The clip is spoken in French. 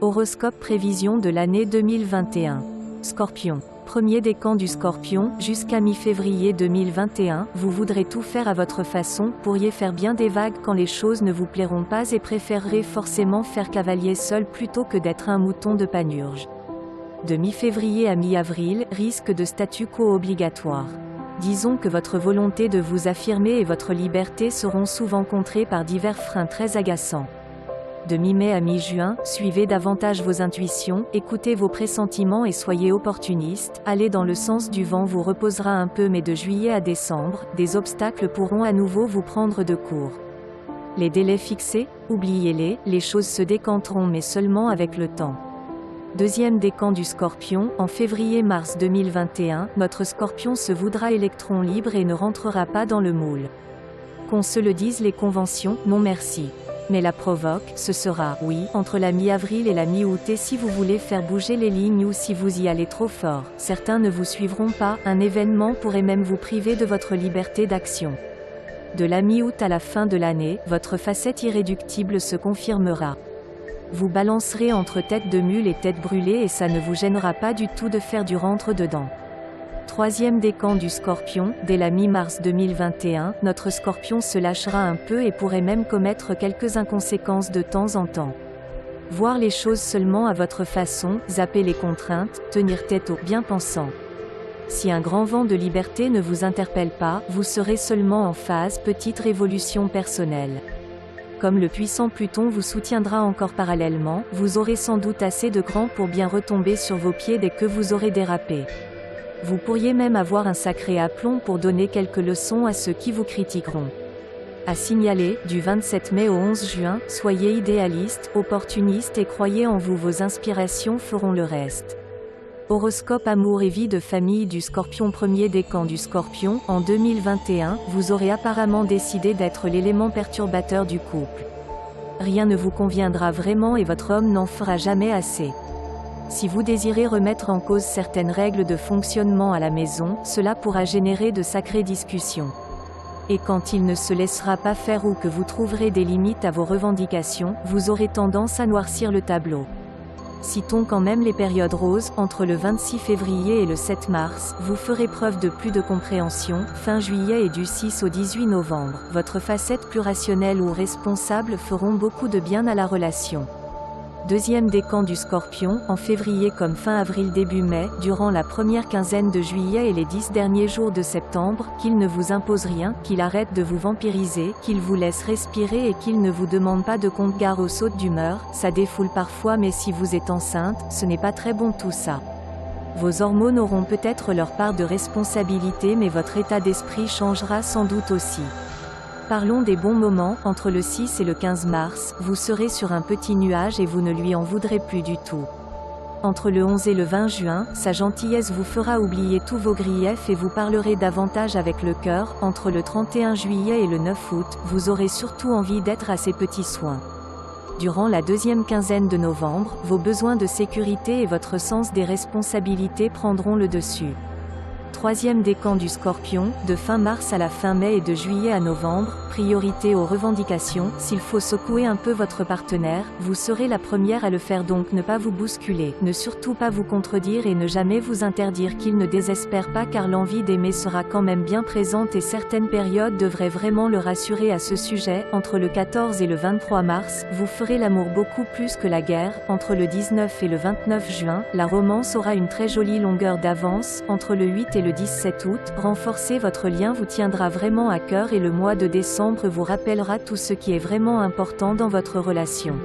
Horoscope prévision de l'année 2021. Scorpion. Premier décan du Scorpion, jusqu'à mi-février 2021, vous voudrez tout faire à votre façon, pourriez faire bien des vagues quand les choses ne vous plairont pas et préférerez forcément faire cavalier seul plutôt que d'être un mouton de panurge. De mi-février à mi-avril, risque de statu quo obligatoire. Disons que votre volonté de vous affirmer et votre liberté seront souvent contrées par divers freins très agaçants. De mi-mai à mi-juin, suivez davantage vos intuitions, écoutez vos pressentiments et soyez opportuniste, aller dans le sens du vent vous reposera un peu, mais de juillet à décembre, des obstacles pourront à nouveau vous prendre de court. Les délais fixés, oubliez-les, les choses se décanteront mais seulement avec le temps. Deuxième décan du Scorpion, en février-mars 2021, notre Scorpion se voudra électron libre et ne rentrera pas dans le moule. Qu'on se le dise, les conventions, non merci. Mais la provoque, ce sera, oui, entre la mi-avril et la mi-août, et si vous voulez faire bouger les lignes ou si vous y allez trop fort, certains ne vous suivront pas, un événement pourrait même vous priver de votre liberté d'action. De la mi-août à la fin de l'année, votre facette irréductible se confirmera. Vous balancerez entre tête de mule et tête brûlée et ça ne vous gênera pas du tout de faire du rentre-dedans. Troisième décan du Scorpion, dès la mi-mars 2021, notre Scorpion se lâchera un peu et pourrait même commettre quelques inconséquences de temps en temps. Voir les choses seulement à votre façon, zapper les contraintes, tenir tête aux bien-pensants. Si un grand vent de liberté ne vous interpelle pas, vous serez seulement en phase petite révolution personnelle. Comme le puissant Pluton vous soutiendra encore parallèlement, vous aurez sans doute assez de cran pour bien retomber sur vos pieds dès que vous aurez dérapé. Vous pourriez même avoir un sacré aplomb pour donner quelques leçons à ceux qui vous critiqueront. À signaler, du 27 mai au 11 juin, soyez idéaliste, opportuniste et croyez en vous, vos inspirations feront le reste. Horoscope amour et vie de famille du Scorpion. Premier décan du Scorpion, en 2021, vous aurez apparemment décidé d'être l'élément perturbateur du couple. Rien ne vous conviendra vraiment et votre homme n'en fera jamais assez. Si vous désirez remettre en cause certaines règles de fonctionnement à la maison, cela pourra générer de sacrées discussions. Et quand il ne se laissera pas faire ou que vous trouverez des limites à vos revendications, vous aurez tendance à noircir le tableau. Citons quand même les périodes roses, entre le 26 février et le 7 mars, vous ferez preuve de plus de compréhension, fin juillet et du 6 au 18 novembre, votre facette plus rationnelle ou responsable feront beaucoup de bien à la relation. Deuxième décan du Scorpion, en février comme fin avril début mai, durant la première quinzaine de juillet et les 10 derniers jours de septembre, qu'il ne vous impose rien, qu'il arrête de vous vampiriser, qu'il vous laisse respirer et qu'il ne vous demande pas de compte. Gare aux sautes d'humeur, ça défoule parfois, mais si vous êtes enceinte, ce n'est pas très bon tout ça. Vos hormones auront peut-être leur part de responsabilité, mais votre état d'esprit changera sans doute aussi. Parlons des bons moments, entre le 6 et le 15 mars, vous serez sur un petit nuage et vous ne lui en voudrez plus du tout. Entre le 11 et le 20 juin, sa gentillesse vous fera oublier tous vos griefs et vous parlerez davantage avec le cœur. Entre le 31 juillet et le 9 août, vous aurez surtout envie d'être à ses petits soins. Durant la deuxième quinzaine de novembre, vos besoins de sécurité et votre sens des responsabilités prendront le dessus. Troisième décan du Scorpion, de fin mars à la fin mai et de juillet à novembre, priorité aux revendications. S'il faut secouer un peu votre partenaire, vous serez la première à le faire, donc ne pas vous bousculer, ne surtout pas vous contredire et ne jamais vous interdire qu'il ne désespère pas, car l'envie d'aimer sera quand même bien présente et certaines périodes devraient vraiment le rassurer à ce sujet. Entre le 14 et le 23 mars, vous ferez l'amour beaucoup plus que la guerre. Entre le 19 et le 29 juin, la romance aura une très jolie longueur d'avance. Entre le 8 et le 17 août, renforcer votre lien vous tiendra vraiment à cœur et le mois de décembre vous rappellera tout ce qui est vraiment important dans votre relation.